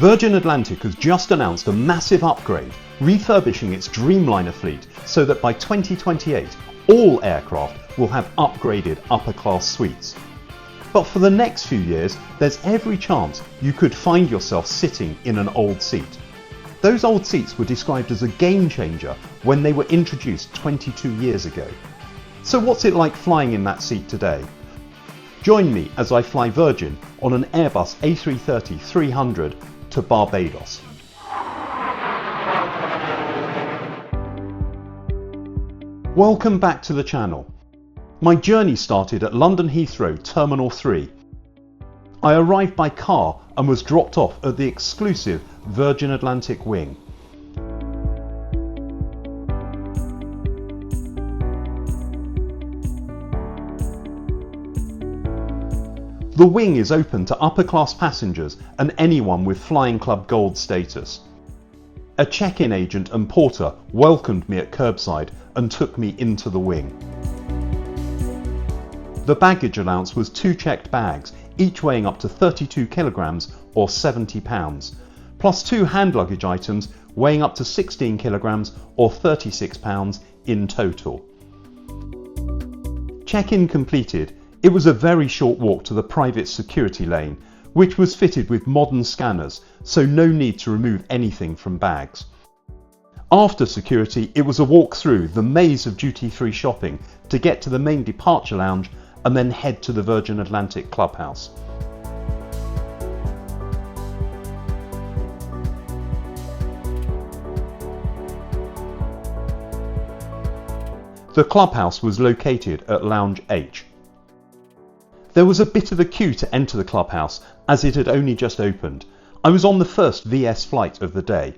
Virgin Atlantic has just announced a massive upgrade, refurbishing its Dreamliner fleet so that by 2028 all aircraft will have upgraded upper-class suites. But for the next few years, there's every chance you could find yourself sitting in an old seat. Those old seats were described as a game changer when they were introduced 22 years ago. So what's it like flying in that seat today? Join me as I fly Virgin on an Airbus A330-300 to Barbados. Welcome back to the channel. My journey started at London Heathrow Terminal 3. I arrived by car and was dropped off at the exclusive Virgin Atlantic wing. The wing is open to upper-class passengers and anyone with Flying Club Gold status. A check-in agent and porter welcomed me at curbside and took me into the wing. The baggage allowance was 2 checked bags, each weighing up to 32 kilograms or 70 pounds, plus 2 hand luggage items weighing up to 16 kilograms or 36 pounds in total. Check-in completed, it was a very short walk to the private security lane, which was fitted with modern scanners, so no need to remove anything from bags. After security, it was a walk through the maze of duty-free shopping to get to the main departure lounge and then head to the Virgin Atlantic Clubhouse. The clubhouse was located at Lounge H. There was a bit of a queue to enter the clubhouse as it had only just opened. I was on the first VS flight of the day.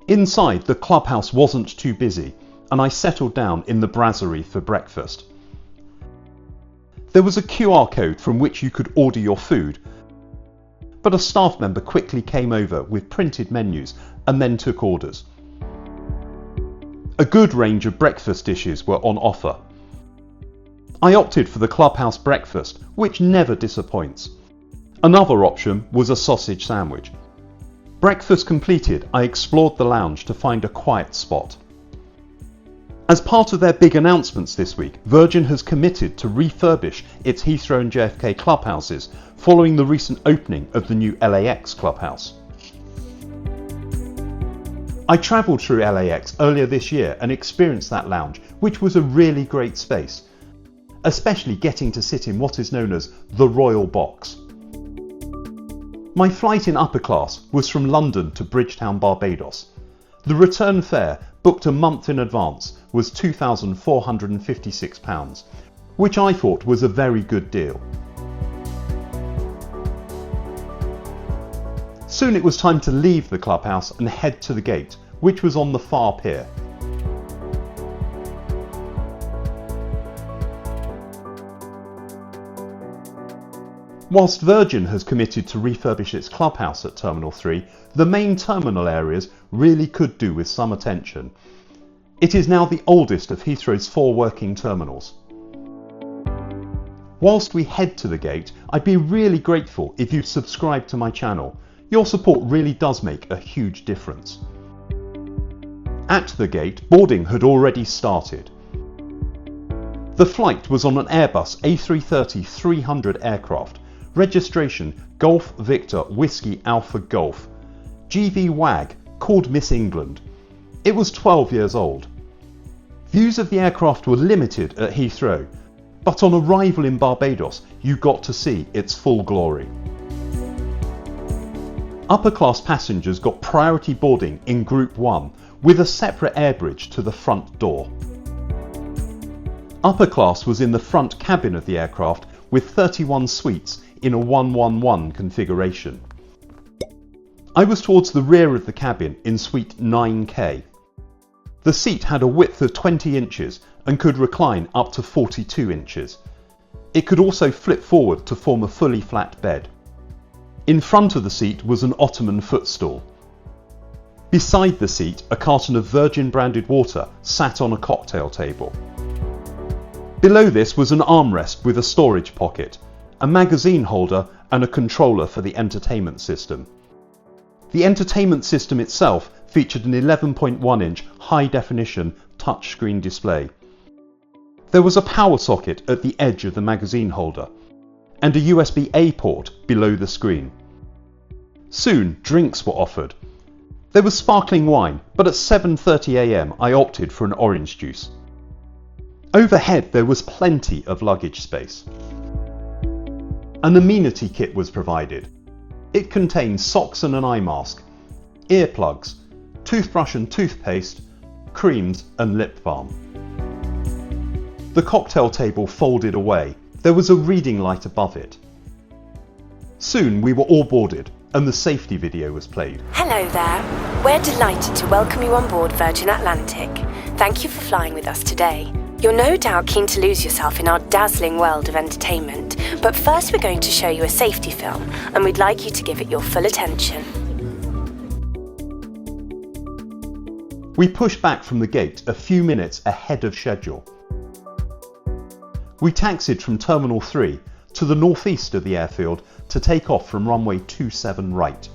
Inside, the clubhouse wasn't too busy and I settled down in the brasserie for breakfast. There was a QR code from which you could order your food, but a staff member quickly came over with printed menus and then took orders. A good range of breakfast dishes were on offer. I opted for the clubhouse breakfast, which never disappoints. Another option was a sausage sandwich. Breakfast completed, I explored the lounge to find a quiet spot. As part of their big announcements this week, Virgin has committed to refurbish its Heathrow and JFK clubhouses following the recent opening of the new LAX clubhouse. I travelled through LAX earlier this year and experienced that lounge, which was a really great space, especially getting to sit in what is known as the Royal Box. My flight in upper class was from London to Bridgetown, Barbados. The return fare, booked a month in advance, was £2,456, which I thought was a very good deal. Soon it was time to leave the clubhouse and head to the gate, which was on the far pier. Whilst Virgin has committed to refurbish its clubhouse at Terminal 3, the main terminal areas really could do with some attention. It is now the oldest of Heathrow's 4 working terminals. Whilst we head to the gate, I'd be really grateful if you subscribe to my channel. Your support really does make a huge difference. At the gate, boarding had already started. The flight was on an Airbus A330-300 aircraft. Registration Golf Victor Whiskey Alpha Golf. G-VWAG, called Miss England. It was 12 years old. Views of the aircraft were limited at Heathrow, but on arrival in Barbados you got to see its full glory. Upper class passengers got priority boarding in Group 1 with a separate air bridge to the front door. Upper class was in the front cabin of the aircraft with 31 suites in a 111 configuration. I was towards the rear of the cabin in suite 9K. The seat had a width of 20 inches and could recline up to 42 inches. It could also flip forward to form a fully flat bed. In front of the seat was an ottoman footstool. Beside the seat, a carton of Virgin branded water sat on a cocktail table. Below this was an armrest with a storage pocket, a magazine holder and a controller for the entertainment system. The entertainment system itself featured an 11.1-inch high-definition touchscreen display. There was a power socket at the edge of the magazine holder, and a USB-A port below the screen. Soon, drinks were offered. There was sparkling wine, but at 7:30 AM I opted for an orange juice. Overhead there was plenty of luggage space. An amenity kit was provided. It contained socks and an eye mask, earplugs, toothbrush and toothpaste, creams and lip balm. The cocktail table folded away. There was a reading light above it. Soon we were all boarded and the safety video was played. Hello there. We're delighted to welcome you on board Virgin Atlantic. Thank you for flying with us today. You're no doubt keen to lose yourself in our dazzling world of entertainment, but first we're going to show you a safety film and we'd like you to give it your full attention. We pushed back from the gate a few minutes ahead of schedule. We taxied from Terminal 3 to the northeast of the airfield to take off from runway 27 right.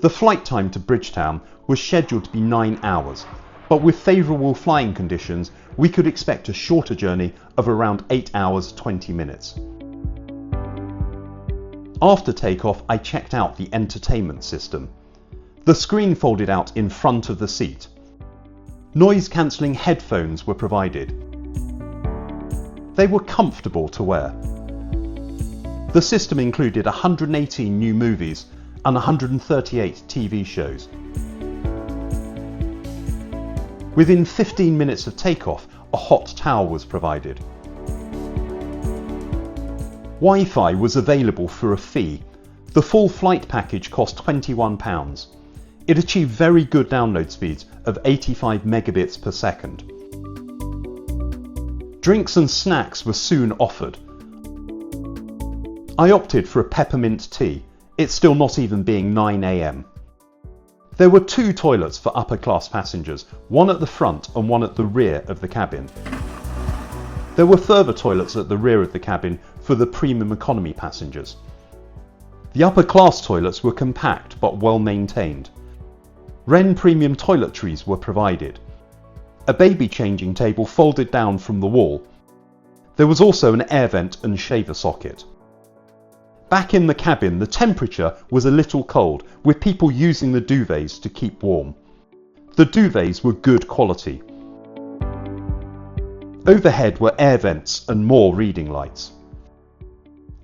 The flight time to Bridgetown was scheduled to be 9 hours, but with favourable flying conditions we could expect a shorter journey of around 8 hours 20 minutes. After takeoff I checked out the entertainment system. The screen folded out in front of the seat. Noise cancelling headphones were provided. They were comfortable to wear. The system included 118 new movies and 138 TV shows. Within 15 minutes of takeoff, a hot towel was provided. Wi-Fi was available for a fee. The full flight package cost £21. It achieved very good download speeds of 85 megabits per second. Drinks and snacks were soon offered. I opted for a peppermint tea. It's still not even being 9 AM. There were 2 toilets for upper class passengers, one at the front and one at the rear of the cabin. There were further toilets at the rear of the cabin for the premium economy passengers. The upper class toilets were compact but well maintained. Wren premium toiletries were provided. A baby changing table folded down from the wall. There was also an air vent and shaver socket. Back in the cabin, the temperature was a little cold, with people using the duvets to keep warm. The duvets were good quality. Overhead were air vents and more reading lights.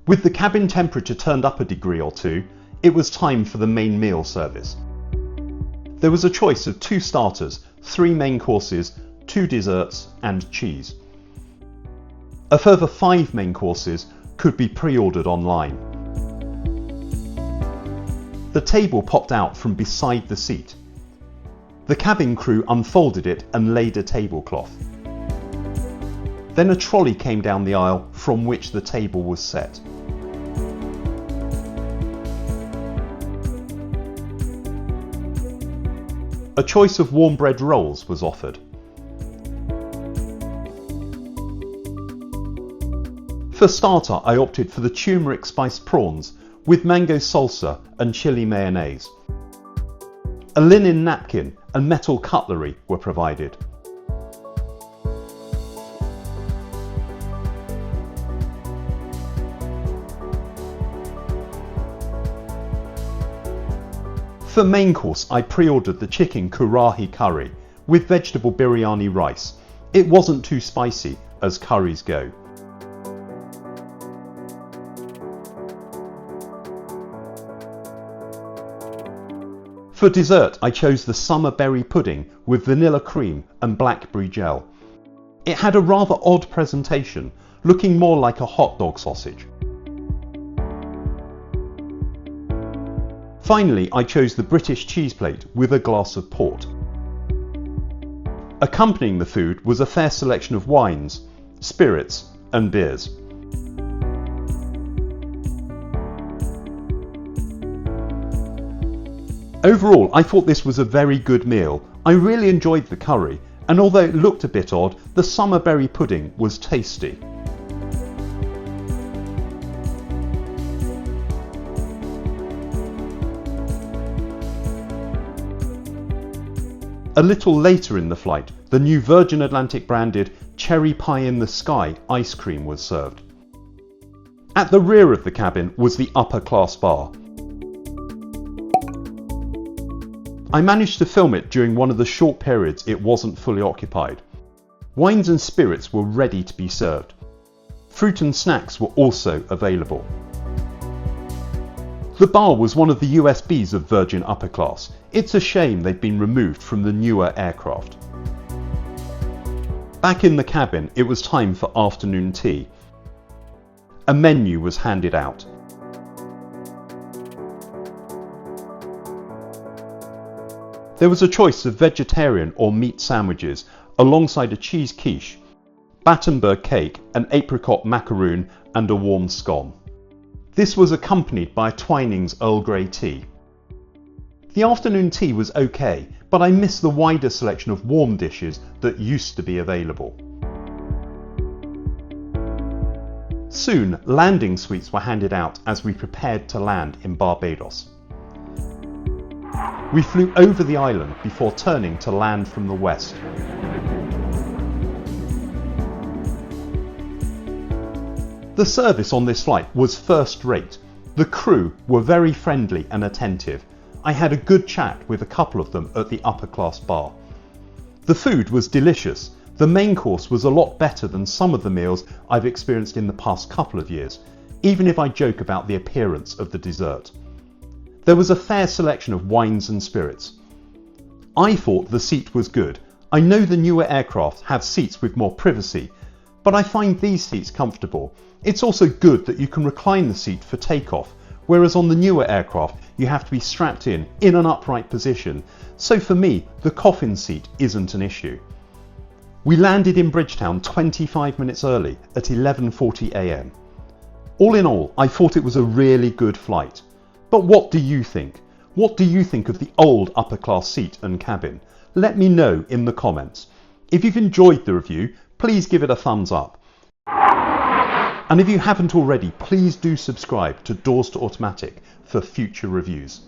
With the cabin temperature turned up a degree or two, it was time for the main meal service. There was a choice of 2 starters, 3 main courses, 2 desserts and cheese. A further 5 main courses could be pre-ordered online. The table popped out from beside the seat. The cabin crew unfolded it and laid a tablecloth. Then a trolley came down the aisle from which the table was set. A choice of warm bread rolls was offered. For starter, I opted for the turmeric spiced prawns with mango salsa and chili mayonnaise. A linen napkin and metal cutlery were provided. For main course, I pre-ordered the chicken karahi curry with vegetable biryani rice. It wasn't too spicy, as curries go. For dessert, I chose the summer berry pudding with vanilla cream and blackberry gel. It had a rather odd presentation, looking more like a hot dog sausage. Finally, I chose the British cheese plate with a glass of port. Accompanying the food was a fair selection of wines, spirits and beers. Overall, I thought this was a very good meal. I really enjoyed the curry, and although it looked a bit odd, the summer berry pudding was tasty. A little later in the flight, the new Virgin Atlantic branded Cherry Pie in the Sky ice cream was served. At the rear of the cabin was the upper class bar. I managed to film it during one of the short periods it wasn't fully occupied. Wines and spirits were ready to be served. Fruit and snacks were also available. The bar was one of the USBs of Virgin Upper Class. It's a shame they'd been removed from the newer aircraft. Back in the cabin, it was time for afternoon tea. A menu was handed out. There was a choice of vegetarian or meat sandwiches alongside a cheese quiche, Battenberg cake, an apricot macaroon and a warm scone. This was accompanied by a Twinings Earl Grey tea. The afternoon tea was okay, but I missed the wider selection of warm dishes that used to be available. Soon, landing suites were handed out as we prepared to land in Barbados. We flew over the island before turning to land from the west. The service on this flight was first rate. The crew were very friendly and attentive. I had a good chat with a couple of them at the upper class bar. The food was delicious. The main course was a lot better than some of the meals I've experienced in the past couple of years, even if I joke about the appearance of the dessert. There was a fair selection of wines and spirits. I thought the seat was good. I know the newer aircraft have seats with more privacy, but I find these seats comfortable. It's also good that you can recline the seat for takeoff, whereas on the newer aircraft you have to be strapped in an upright position, so for me the coffin seat isn't an issue. We landed in Bridgetown 25 minutes early at 11:40 AM. All in all, I thought it was a really good flight. But what do you think? What do you think of the old upper class seat and cabin? Let me know in the comments. If you've enjoyed the review, please give it a thumbs up. And if you haven't already, please do subscribe to Doors to Automatic for future reviews.